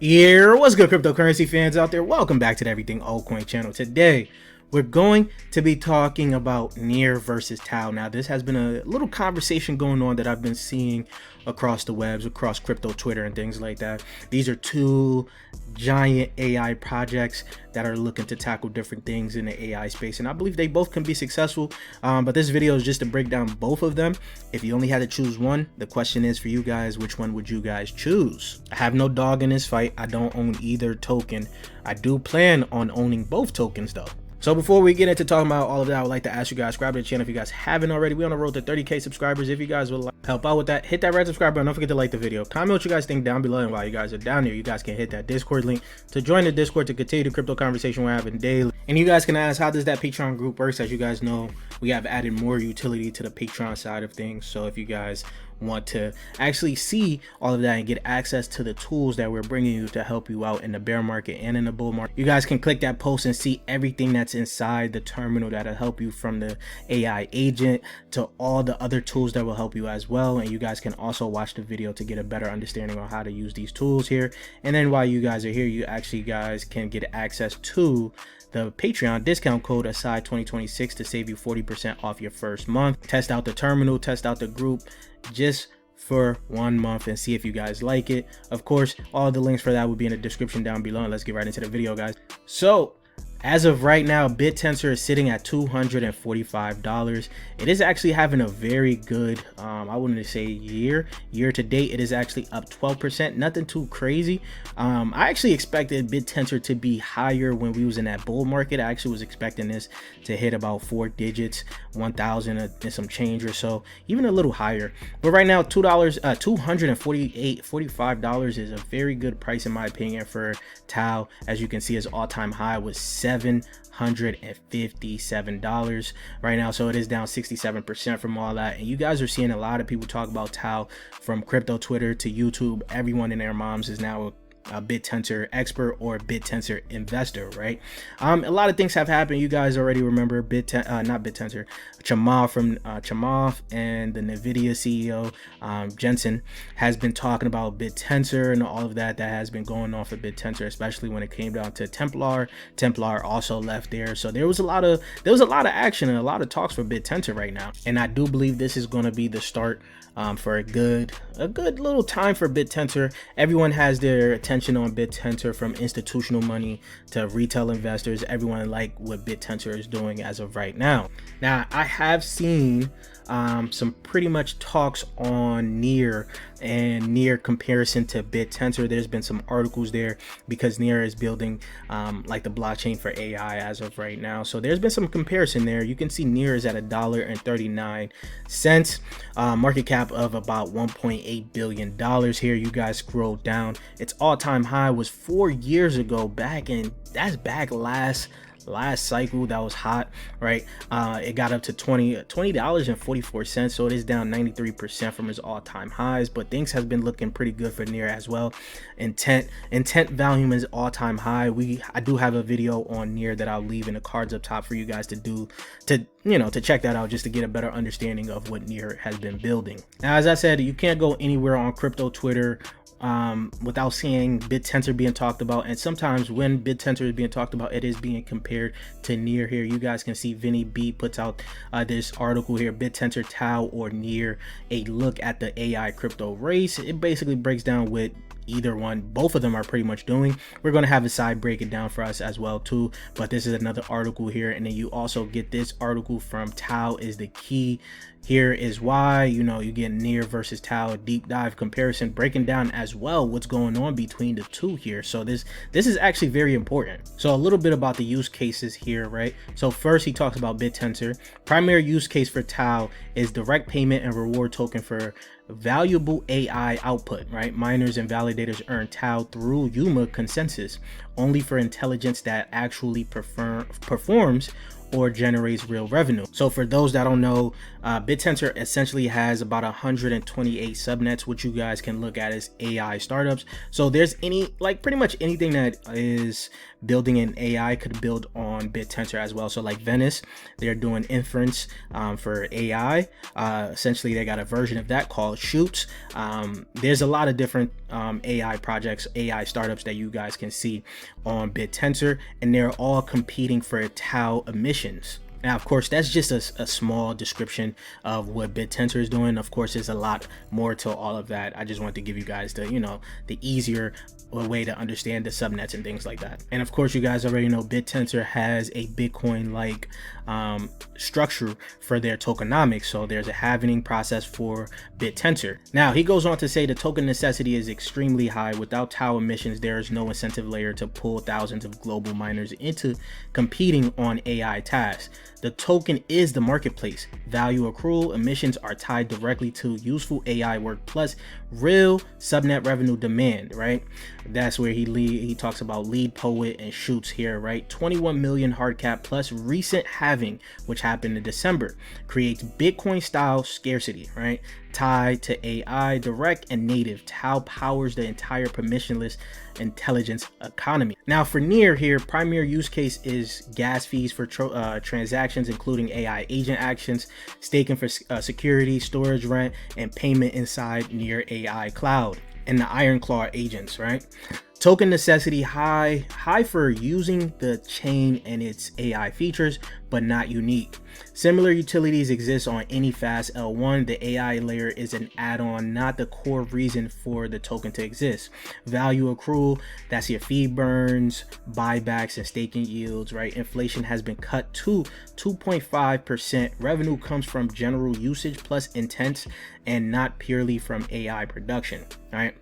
Yeah, what's good, cryptocurrency fans out there? Welcome back to the Everything Altcoin channel. Today, we're going to be talking about Near versus Tau. Now, this has been a little conversation going on that I've been seeing across the webs, across crypto Twitter and things like that. These are two giant AI projects that are looking to tackle different things in the AI space, and I believe they both can be successful. But this video is just to break down both of them. If you only had to choose one, the question is for you guys, which one would you guys choose? I have no dog in this fight. I don't own either token. I do plan on owning both tokens though. So before we get into talking about all of that, I would like to ask you guys, subscribe to the channel if you guys haven't already. We're on the road to 30K subscribers. If you guys would help out with that, hit that red subscribe button. Don't forget to like the video. Comment what you guys think down below, and while you guys are down there, you guys can hit that Discord link to join the Discord to continue the crypto conversation we're having daily. And you guys can ask, how does that Patreon group work? As you guys know, we have added more utility to the Patreon side of things. So if you guys want to actually see all of that and get access to the tools that we're bringing you to help you out in the bear market and in the bull market, you guys can click that post and see everything that's inside the terminal that'll help you, from the AI agent to all the other tools that will help you as well. And you guys can also watch the video to get a better understanding on how to use these tools here. And then while you guys are here, you guys can get access to the Patreon discount code ASIDE 2026 to save you 40% off your first month. Test out the terminal, test out the group just for 1 month and see if you guys like it. Of course, all the links for that will be in the description down below, and let's get right into the video, guys. So as of right now, Bittensor is sitting at $245. It is actually having a very good, I wouldn't say year to date. It is actually up 12%, nothing too crazy. I actually expected Bittensor to be higher when we was in that bull market. I actually was expecting this to hit about 4 digits, 1,000 and some change or so, even a little higher. But right now, $245 is a very good price in my opinion for Tau. As you can see, his all-time high was $757 right now, so it is down 67% from all that. And you guys are seeing a lot of people talk about Tau, from crypto Twitter to YouTube. Everyone and their moms is now a Bittensor expert or Bittensor investor, right? A lot of things have happened. You guys already remember Chamath from Chamath, and the Nvidia CEO Jensen has been talking about Bittensor and all of that has been going on for Bittensor, especially when it came down to Templar. Templar also left there, so there was a lot of action and a lot of talks for Bittensor right now. And I do believe this is going to be the start for a good little time for Bittensor. Everyone has their attention on Bittensor, from institutional money to retail investors. Everyone like what Bittensor is doing as of right now. Now, I have seen some pretty much talks on Near and Near comparison to Bittensor. There's been some articles there because Near is building like the blockchain for AI as of right now. So there's been some comparison there. You can see Near is at $1.39, market cap of about $1.8 billion here. You guys scroll down, its all-time high was 4 years ago, that's back last cycle. That was hot, right? It got up to $20.44, so it is down 93% from its all-time highs, but things has been looking pretty good for Near as well. Intent volume is all-time high. I do have a video on Near that I'll leave in the cards up top for you guys to check that out, just to get a better understanding of what Near has been building. Now, as I said, you can't go anywhere on crypto Twitter without seeing Bittensor being talked about. And sometimes when Bittensor is being talked about, it is being compared to Near. Here you guys can see Vinny B puts out this article here, Bittensor, Tau, or Near, a look at the AI crypto race. It basically breaks down what either one, both of them are pretty much doing. We're going to have a side break it down for us as well too, but this is another article here. And then you also get this article from Tau is the key. Here is why, you get Near versus Tau, a deep dive comparison, breaking down as well what's going on between the two here. So this is actually very important. So a little bit about the use cases here, right? So first, he talks about Bittensor. Primary use case for Tau is direct payment and reward token for valuable AI output, right? Miners and validators earn Tau through UMA consensus, only for intelligence that actually performs or generates real revenue. So for those that don't know, Bittensor essentially has about 128 subnets, which you guys can look at as AI startups. So there's pretty much anything that is building an AI could build on Bittensor as well. So like Venice, they're doing inference for AI. Essentially, they got a version of that called Shoots. There's a lot of different AI projects, AI startups that you guys can see on Bittensor, and they're all competing for tau emissions. Now, of course, that's just a small description of what Bittensor is doing. Of course, there's a lot more to all of that. I just wanted to give you guys the, the easier way to understand the subnets and things like that. And of course, you guys already know Bittensor has a Bitcoin-like structure for their tokenomics. So there's a halvening process for Bittensor. Now, he goes on to say the token necessity is extremely high. Without tau emissions, there is no incentive layer to pull thousands of global miners into competing on AI tasks. The token is the marketplace. Value accrual emissions are tied directly to useful AI work plus real subnet revenue demand, right? That's where he talks about lead poet and Shoots here, right? 21 million hard cap plus recent halving, which happened in December, creates Bitcoin style scarcity, right? Tied to AI, direct and native. Tau powers the entire permissionless intelligence economy. Now for Near here, primary use case is gas fees for transactions, including AI agent actions, staking for security, storage rent, and payment inside Near AI cloud and the Iron Claw agents, right? Token necessity high for using the chain and its AI features, but not unique. Similar utilities exist on any fast L1. The AI layer is an add-on, not the core reason for the token to exist. Value accrual, that's your fee burns, buybacks, and staking yields, right? Inflation has been cut to 2.5%. Revenue comes from general usage plus intents and not purely from AI production, right?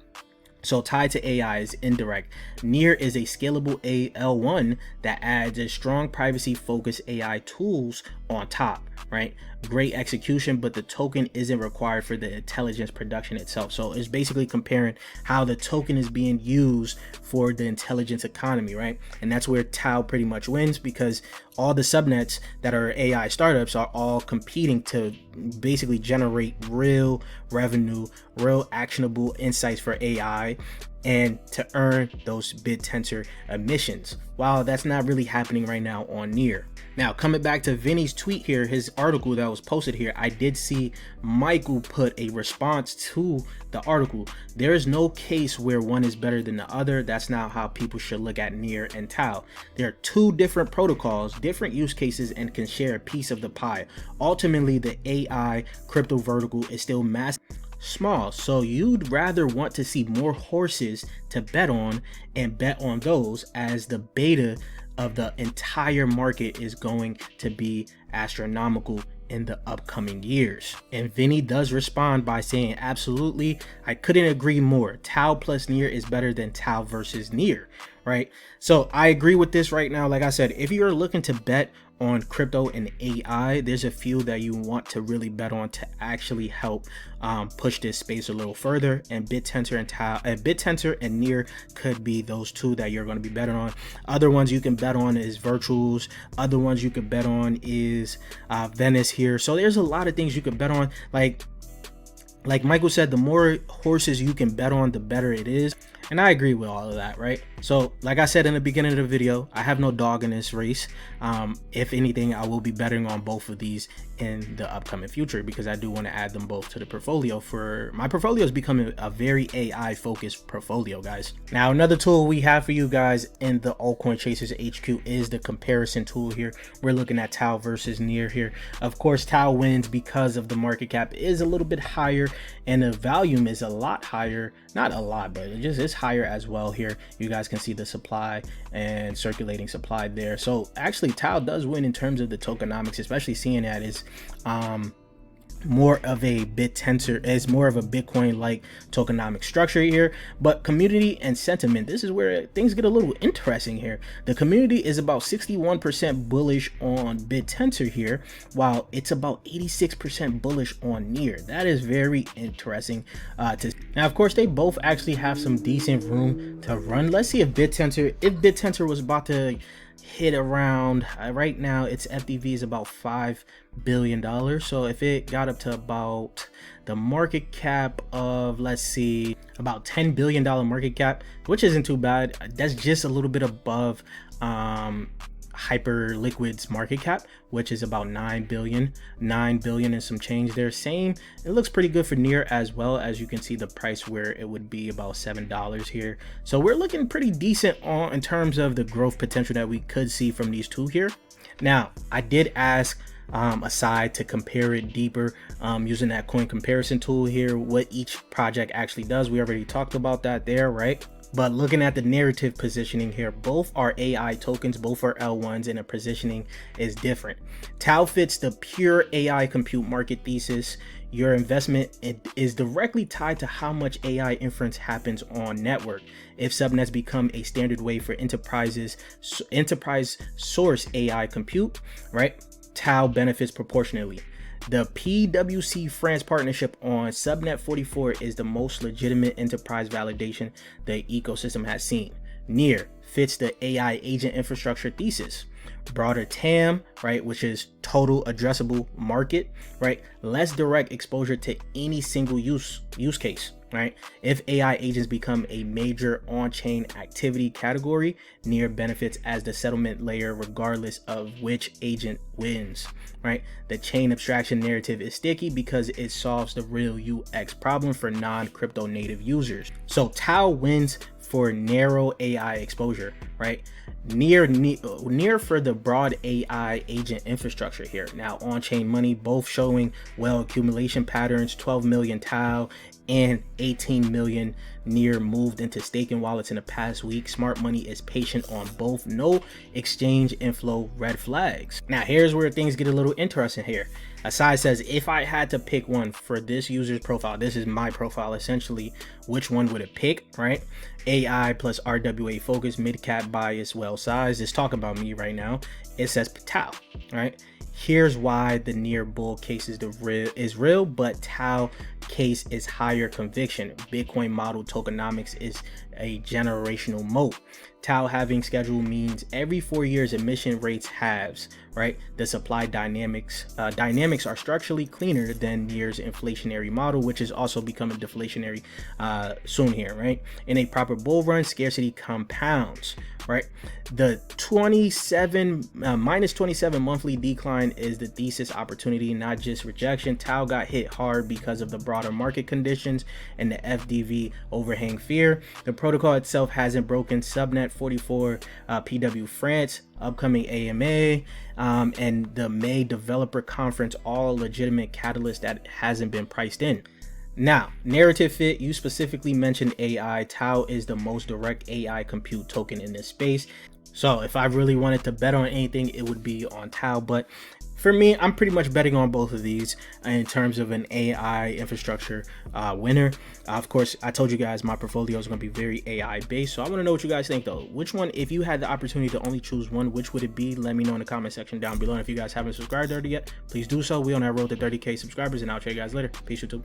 So tied to AI is indirect. Near is a scalable L1 that adds a strong privacy focused AI tools on top, right? Great execution, but the token isn't required for the intelligence production itself. So it's basically comparing how the token is being used for the intelligence economy, right? And that's where Tau pretty much wins, because all the subnets that are AI startups are all competing to basically generate real revenue, real actionable insights for AI, and to earn those Bittensor emissions. While that's not really happening right now on Near. Now, coming back to Vinny's tweet here, his article that was posted here, I did see Michael put a response to the article. There is no case where one is better than the other. That's not how people should look at Near and Tau. There are two different protocols, different use cases, and can share a piece of the pie. Ultimately, the AI crypto vertical is still massive. Small, so you'd rather want to see more horses to bet on and bet on those, as the beta of the entire market is going to be astronomical in the upcoming years. And Vinny does respond by saying, absolutely, I couldn't agree more. Tau plus Near is better than Tau versus Near, right? So I agree with this right now. Like I said, if you're looking to bet on crypto and AI, there's a few that you want to really bet on to actually help push this space a little further, and Bittensor and Near could be those two that you're going to be betting on. Other ones you can bet on is Virtuals. Other ones you could bet on is Venice here. So there's a lot of things you could bet on. Like Michael said, the more horses you can bet on, the better it is. And I agree with all of that, right? So like I said in the beginning of the video, I have no dog in this race. If anything, I will be betting on both of these in the upcoming future, because I do want to add them both to the portfolio. For my portfolio is becoming a very AI focused portfolio, guys. Now, another tool we have for you guys in the Altcoin Chasers HQ is the comparison tool here. We're looking at Tau versus Near here. Of course, Tau wins because of the market cap is a little bit higher and the volume is a lot higher. Not a lot, but it just is higher as well here. You guys can see the supply and circulating supply there. So actually Tau does win in terms of the tokenomics, especially seeing that is more of a Bittensor, is more of a Bitcoin like tokenomic structure here. But community and sentiment, this is where things get a little interesting here. The community is about 61% bullish on Bittensor here, while it's about 86% bullish on Near. That is very interesting to now. Of course, they both actually have some decent room to run. Let's see if Bittensor was about to hit around right now, its FDV is about $5 billion. So if it got up to about the market cap of, let's see, about $10 billion market cap, which isn't too bad. That's just a little bit above Hyperliquid's market cap, which is about 9 billion and some change there. Same, it looks pretty good for Near as well. As you can see, the price where it would be about $7 here. So we're looking pretty decent in terms of the growth potential that we could see from these two here. Now, I did ask aside to compare it deeper using that coin comparison tool here, what each project actually does. We already talked about that there, right? But looking at the narrative positioning here, both are AI tokens, both are L1s, and the positioning is different. Tau fits the pure AI compute market thesis. Your investment is directly tied to how much AI inference happens on network. If subnets become a standard way for enterprise source AI compute, right, Tau benefits proportionally. The PwC France partnership on Subnet 44 is the most legitimate enterprise validation the ecosystem has seen. Near fits the AI agent infrastructure thesis. Broader TAM, right, which is total addressable market, right? Less direct exposure to any single use case, right? If AI agents become a major on-chain activity category, Near benefits as the settlement layer regardless of which agent wins, right? The chain abstraction narrative is sticky because it solves the real UX problem for non-crypto native users. So Tau wins for narrow AI exposure, right? Near for the broad AI agent infrastructure here. Now on-chain money, both showing well accumulation patterns. 12 million Tau and 18 million Near moved into staking wallets in the past week. Smart money is patient on both. No exchange inflow red flags. Now here's where things get a little interesting here. Asai says, if I had to pick one for this user's profile, this is my profile essentially, which one would it pick, right? AI plus RWA focus, mid cap bias, well sized. It's talking about me right now. It says Tau, right? Here's why the Near bull case is real, but Tau case is higher conviction. Bitcoin model tokenomics is a generational moat. Tau halving schedule means every 4 years emission rates halves, right? The supply dynamics are structurally cleaner than Near's inflationary model, which is also becoming deflationary soon here, right? In a proper bull run, scarcity compounds, right? The minus 27 monthly decline is the thesis opportunity, not just rejection. Tau got hit hard because of the broader market conditions and the FDV overhang fear. The protocol itself hasn't broken. Subnet 44, PW France, upcoming AMA, and the May developer conference, all legitimate catalysts that hasn't been priced in. Now, narrative fit, you specifically mentioned AI. Tau is the most direct AI compute token in this space. So if I really wanted to bet on anything, it would be on Tau. But for me, I'm pretty much betting on both of these in terms of an AI infrastructure winner. Of course, I told you guys my portfolio is going to be very AI based. So I want to know what you guys think though. Which one, if you had the opportunity to only choose one, which would it be? Let me know in the comment section down below. And if you guys haven't subscribed already yet, please do so. We on our road to 30K subscribers, and I'll check you guys later. Peace, YouTube.